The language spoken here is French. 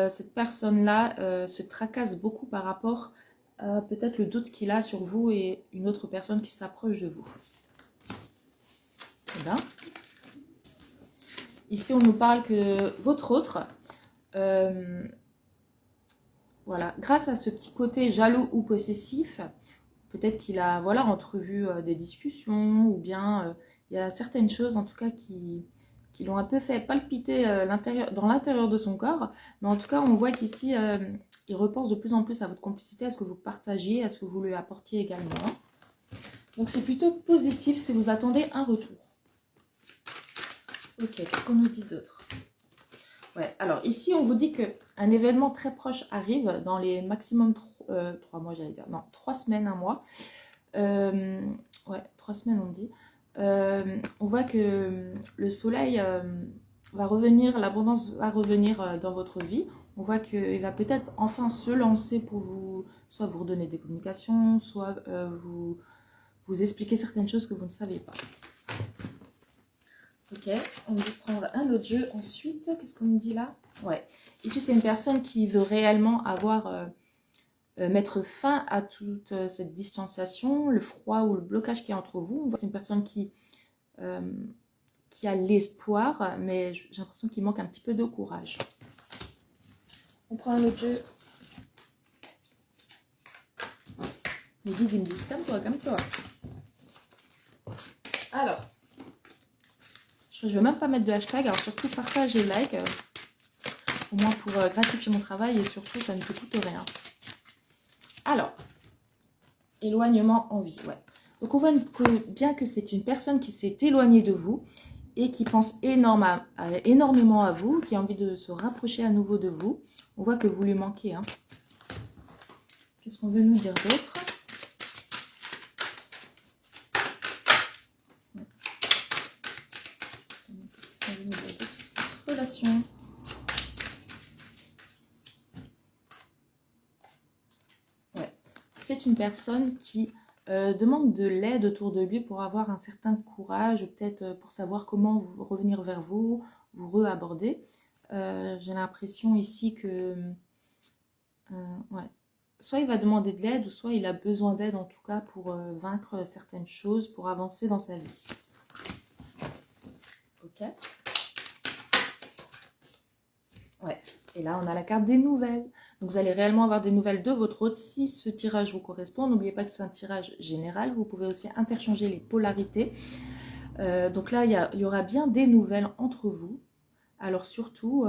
cette personne-là se tracasse beaucoup par rapport à peut-être le doute qu'il a sur vous et une autre personne qui s'approche de vous. Très bien. Ici, on nous parle que votre autre, voilà, grâce à ce petit côté jaloux ou possessif, peut-être qu'il a voilà, entrevu des discussions ou bien il y a certaines choses en tout cas qui l'ont un peu fait palpiter dans l'intérieur de son corps. Mais en tout cas, on voit qu'ici, il repense de plus en plus à votre complicité, à ce que vous partagiez, à ce que vous lui apportiez également. Donc c'est plutôt positif si vous attendez un retour. Ok, qu'est-ce qu'on nous dit d'autre? Ouais, alors ici, on vous dit qu'un événement très proche arrive dans les maximum 3 mois, j'allais dire. Non, 3 semaines, 1 mois. Ouais, 3 semaines, on dit. On voit que le soleil va revenir, l'abondance va revenir dans votre vie. On voit qu'il va peut-être enfin se lancer pour vous, soit vous redonner des communications, soit vous expliquer certaines choses que vous ne savez pas. Ok, on va prendre un autre jeu ensuite. Qu'est-ce qu'on me dit là? Ouais, ici c'est une personne qui veut réellement mettre fin à toute cette distanciation, le froid ou le blocage qui est entre vous. C'est une personne qui a l'espoir, mais j'ai l'impression qu'il manque un petit peu de courage. On prend un autre jeu. Les guides, ils me disent calme-toi, calme-toi. Alors, je ne vais même pas mettre de hashtag, alors surtout partage et like, au moins pour gratifier mon travail et surtout ça ne te coûte rien. Alors, éloignement en vie, ouais. Donc on voit bien que c'est une personne qui s'est éloignée de vous et qui pense énormément à vous, qui a envie de se rapprocher à nouveau de vous. On voit que vous lui manquez. Hein. Qu'est-ce qu'on veut nous dire d'autre? Qu'est-ce qu'on veut nous dire d'autre sur cette relation? Ouais. C'est une personne qui demande de l'aide autour de lui pour avoir un certain courage, peut-être pour savoir comment revenir vers vous, vous re-aborder. J'ai l'impression ici que ouais, soit il va demander de l'aide, ou soit il a besoin d'aide en tout cas pour vaincre certaines choses, pour avancer dans sa vie. Ok. Ouais. Et là, on a la carte des nouvelles. Donc, vous allez réellement avoir des nouvelles de votre autre si ce tirage vous correspond. N'oubliez pas que c'est un tirage général. Vous pouvez aussi interchanger les polarités. Donc là, il y aura bien des nouvelles entre vous. Alors surtout,